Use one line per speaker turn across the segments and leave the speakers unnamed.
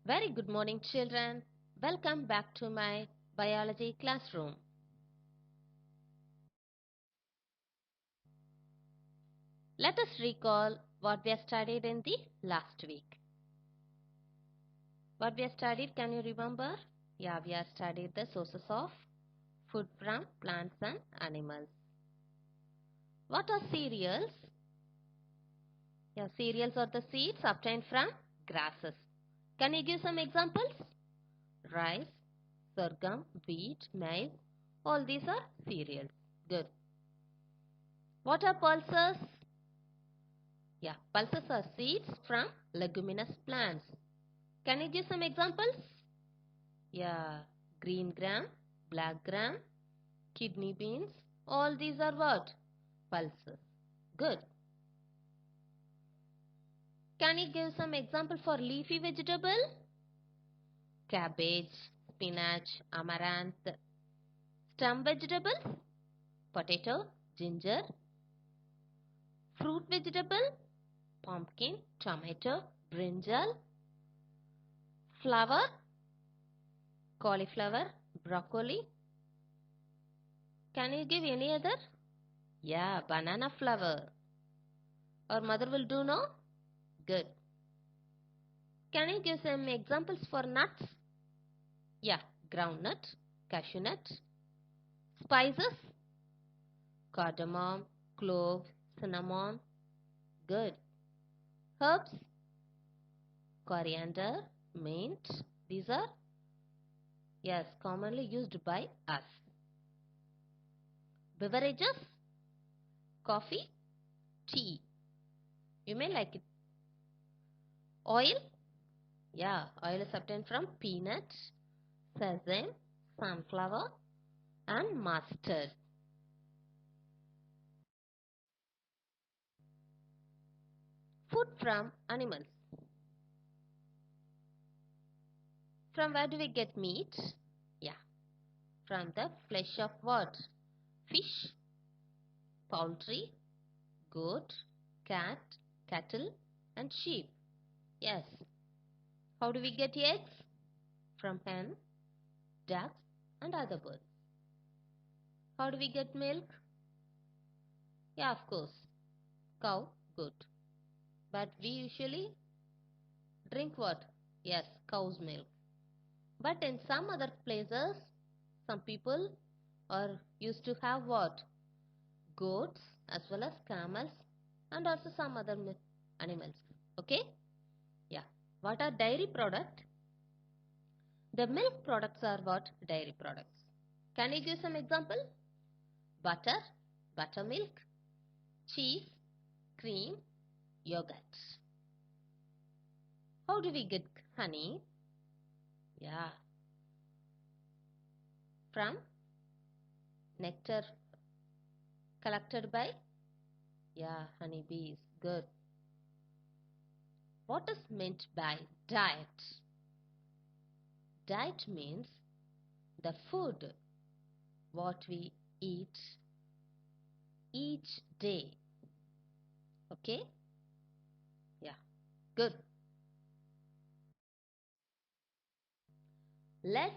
Very good morning, children. Welcome back to my biology classroom. Let us recall what we have studied in the last week. What we have studied, can you remember? Yeah, we have studied the sources of food from plants and animals. What are cereals? Yeah, cereals are the seeds obtained from grasses. Can you give some examples? Rice, sorghum, wheat, maize, all these are cereals. Good. What are pulses? Yeah, pulses are seeds from leguminous plants. Can you give some examples? Yeah, green gram, black gram, kidney beans, all these are what? Pulses. Good. Can you give some example for leafy vegetable? Cabbage, spinach, amaranth. Stem vegetables? Potato, ginger. Fruit vegetable? Pumpkin, tomato, brinjal. Flower? Cauliflower, broccoli. Can you give any other? Yeah, banana flower. Our mother will do, no? Good. Can you give some examples for nuts? Yeah, groundnut, cashew nut. Spices? Cardamom, clove, cinnamon. Good. Herbs? Coriander, mint. These are, yes, commonly used by us. Beverages? Coffee, tea. You may like it. Oil? Yeah, oil is obtained from peanut, sesame, sunflower, and mustard. Food from animals. From where do we get meat? Yeah, from the flesh of what? Fish, poultry, goat, cat, cattle, and sheep. Yes. How do we get eggs? From hen, ducks, and other birds. How do we get milk? Yeah, of course. Cow, goat. But we usually drink what? Yes, cow's milk. But in some other places, some people are used to have what? Goats as well as camels and also some other animals. Okay? Yeah. What are dairy products? The milk products are what? Dairy products. Can you give some example? Butter, buttermilk, cheese, cream, yogurt. How do we get honey? Yeah. From nectar collected by, yeah, honeybees. Good. What is meant by diet? Diet means the food what we eat each day. Okay? Yeah. Good. Let's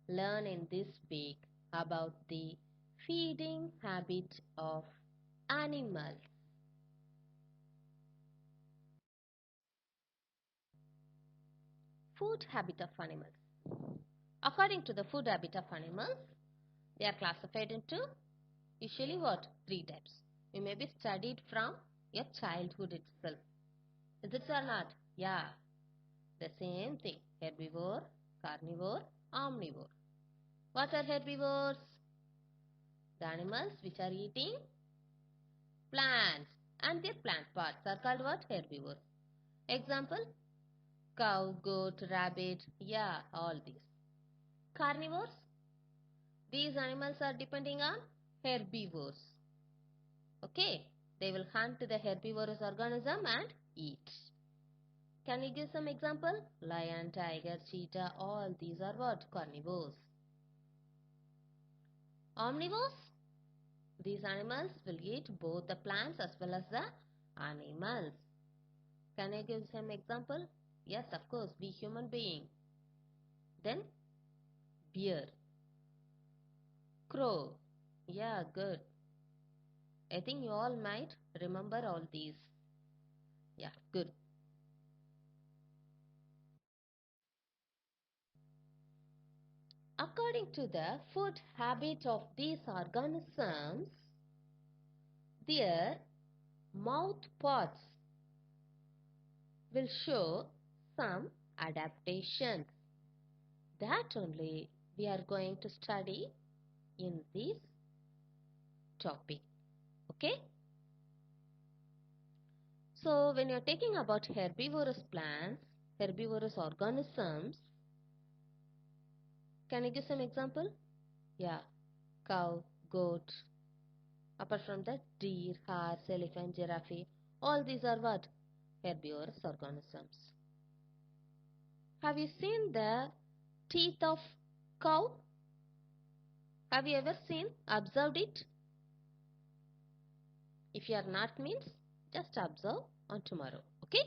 learn in this week about the feeding habit of animals. Food habit of animals. According to the food habit of animals, they are classified into usually what? Three types. You may be studied from your childhood itself. Is it or not? Yeah. The same thing. Herbivore, carnivore, omnivore. What are herbivores? The animals which are eating plants and their plant parts are called what? Herbivores. Example, cow, goat, rabbit, yeah, all these. Carnivores, these animals are depending on herbivores. Okay, they will hunt the herbivorous organism and eat. Can you give some example? Lion, tiger, cheetah, all these are what? Carnivores. Omnivores, these animals will eat both the plants as well as the animals. Can I give some example? Yes, of course, be human being. Then bear. Crow. Yeah, good. I think you all might remember all these. Yeah, good. According to the food habit of these organisms, their mouth parts will show some adaptations. That only we are going to study in this topic. Okay? So when you're taking about herbivorous plants, herbivorous organisms, can you give some example? Yeah, cow, goat. Apart from that, deer, horse, elephant, giraffe, all these are what? Herbivorous organisms. Have you seen the teeth of cow? Have you ever seen, observed it? If you are not means, just observe on tomorrow. Okay?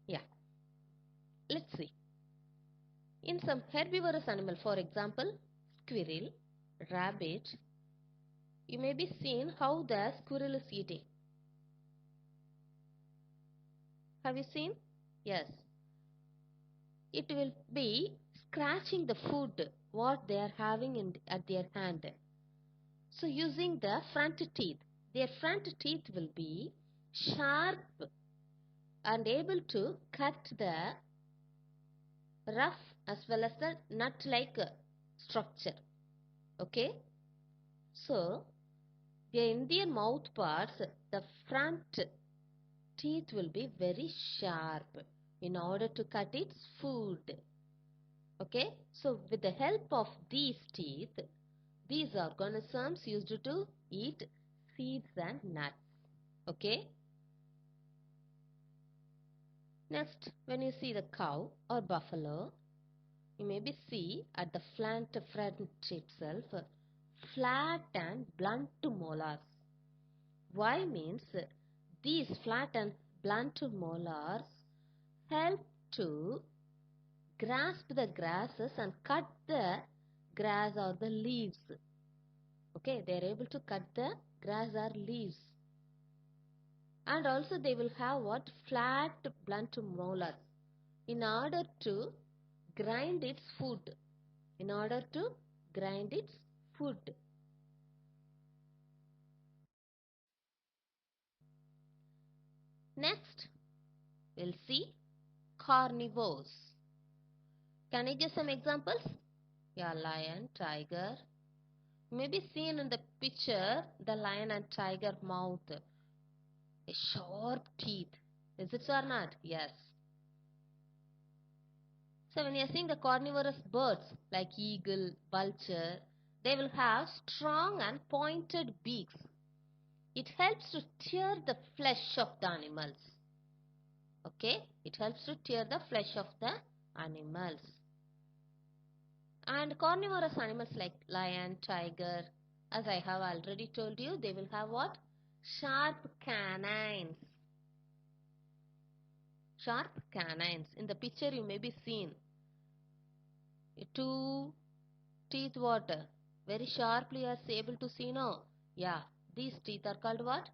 Yeah. Let's see. In some herbivorous animal, for example, squirrel, rabbit, you may be seen how the squirrel is eating. Have you seen? Yes. It will be scratching the food what they are having at their hand. So using the front teeth, their front teeth will be sharp and able to cut the rough as well as the nut-like structure. Okay? So, in their mouth parts, the front teeth will be very sharp in order to cut its food. Okay? So, with the help of these teeth, these organisms used to eat seeds and nuts. Okay? Next, when you see the cow or buffalo, you maybe see at the front itself flat and blunt molars. Why means these flat and blunt molars help to grasp the grasses and cut the grass or the leaves. Okay, they are able to cut the grass or leaves. And also they will have what? Flat blunt molars in order to grind its food. In order to grind its food. Next, we'll see carnivores. Can I give some examples? Yeah, lion, tiger. Maybe seen in the picture the lion and tiger mouth. A sharp teeth. Is it or not? Yes. So when you are seeing the carnivorous birds like eagle, vulture, they will have strong and pointed beaks. It helps to tear the flesh of the animals. Okay? It helps to tear the flesh of the animals. And carnivorous animals like lion, tiger, as I have already told you, they will have what? Sharp canines. Sharp canines. In the picture you may be seen. Two teeth water. Very sharply are able to see now. Yeah. These teeth are called what?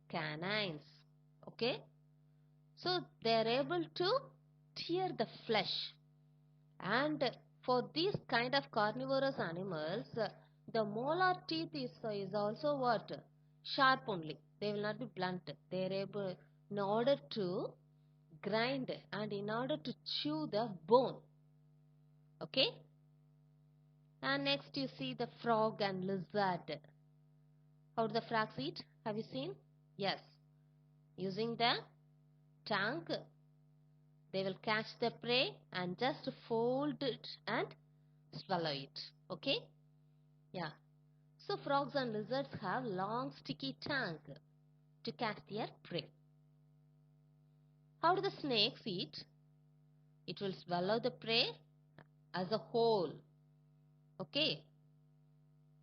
Canines. Okay. So they are able to tear the flesh. And for these kind of carnivorous animals, the molar teeth is also what? Sharp only. They will not be blunt. They are able, in order to grind and in order to chew the bone. Okay? And next you see the frog and lizard. How do the frogs eat? Have you seen? Yes. Using the tongue, they will catch the prey and just fold it and swallow it. Okay? Yeah. So frogs and lizards have long sticky tongue to catch their prey. How do the snakes eat? It will swallow the prey as a whole. Okay?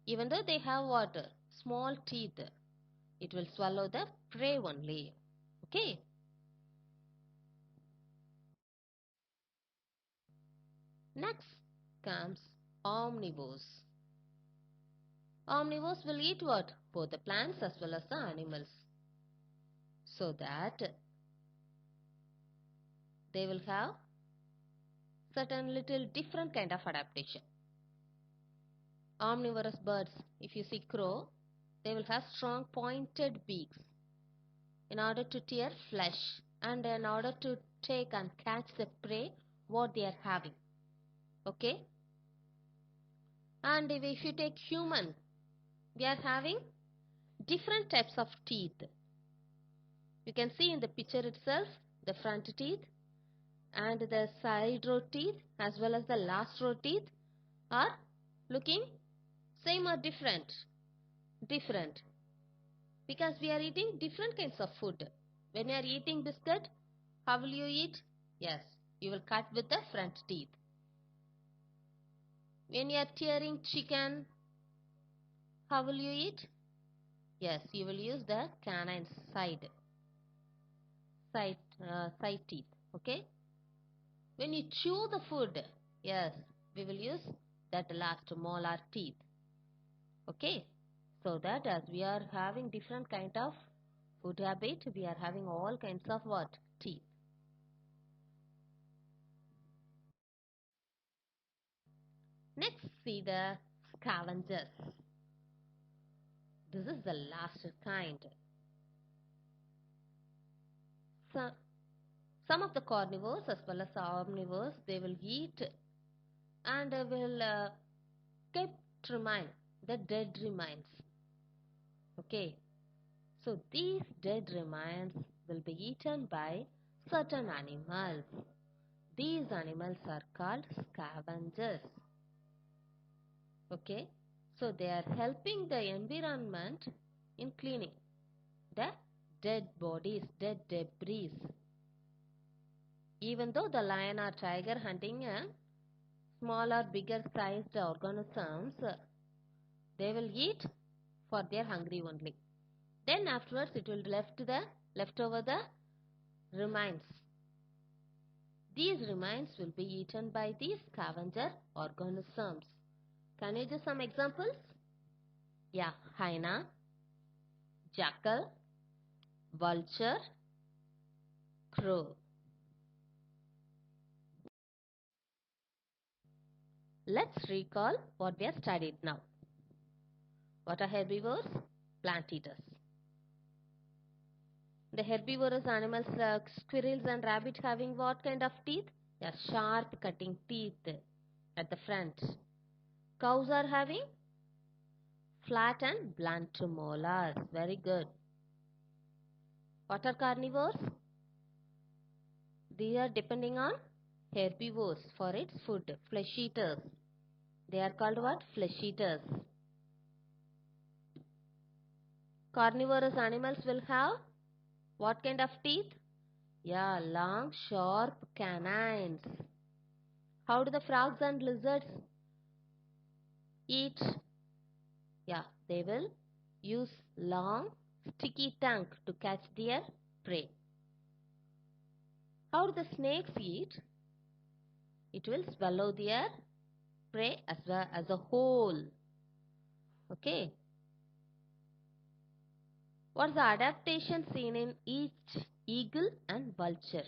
Even though they have what? Small teeth, it will swallow the prey only. Okay? Next comes omnivores. Omnivores will eat what? Both the plants as well as the animals. So that they will have certain little different kind of adaptation. Omnivorous birds, if you see crow, they will have strong pointed beaks in order to tear flesh and in order to take and catch the prey what they are having. Okay? And if you take human, we are having different types of teeth. You can see in the picture itself the front teeth and the side row teeth as well as the last row teeth are looking same or different? Different. Because we are eating different kinds of food. When you are eating biscuit, how will you eat? Yes, you will cut with the front teeth. When you are tearing chicken, how will you eat? Yes, you will use the canine side teeth. Okay. When you chew the food, yes, we will use that last molar teeth. Okay. So that as we are having different kind of food habit, we are having all kinds of what? Teeth. Next, see the scavengers. This is the last kind. So, some of the carnivores as well as omnivores, they will eat and will keep remain, the dead remains. Okay. So these dead remains will be eaten by certain animals. These animals are called scavengers. Okay. So they are helping the environment in cleaning the dead bodies, dead debris. Even though the lion or tiger hunting a small or bigger sized organisms, they will eat for their hungry only. Then afterwards it will left over the remains. These remains will be eaten by these scavenger organisms. Can you give some examples? Yeah, hyena, jackal, vulture, crow. Let's recall what we have studied now. What are herbivores? Plant eaters. The herbivorous animals like squirrels and rabbit having what kind of teeth? Yeah, sharp cutting teeth at the front. Cows are having flat and blunt molars. Very good. What are carnivores? They are depending on herbivores for its food. Flesh eaters. They are called what? Flesh eaters. Carnivorous animals will have what kind of teeth? Yeah, long, sharp canines. How do the frogs and lizards eat? Yeah, they will use long, sticky tongue to catch their prey. How do the snakes eat? It will swallow their prey as a whole. Okay. What's the adaptation seen in each eagle and vulture?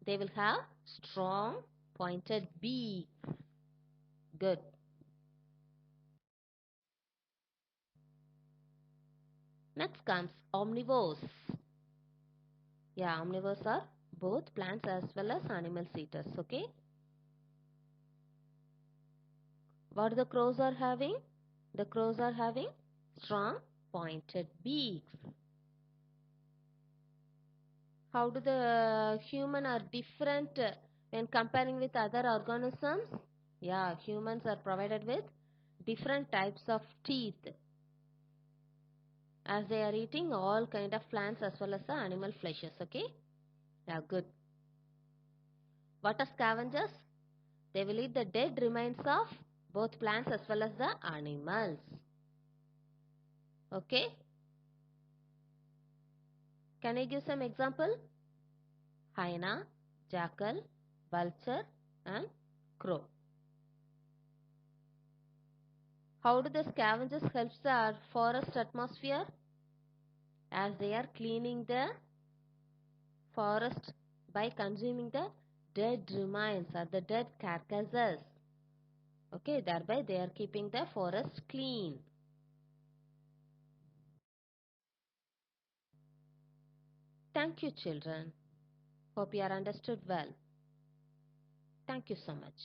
They will have strong pointed beaks. Good. Next comes omnivores. Yeah, omnivores are both plants as well as animal eaters. Okay. What the crows are having? The crows are having strong pointed beaks. How do the human are different when comparing with other organisms? Yeah, humans are provided with different types of teeth as they are eating all kind of plants as well as the animal fleshes. Okay. Yeah, good. What are scavengers? They will eat the dead remains of both plants as well as the animals. Okay. Can I give some example? Hyena, jackal, vulture and Crow. How do the scavengers help the forest atmosphere? As they are cleaning the forest by consuming the dead remains or the dead carcasses. Okay, thereby they are keeping the forest clean. Thank you, children. Hope you are understood well. Thank you so much.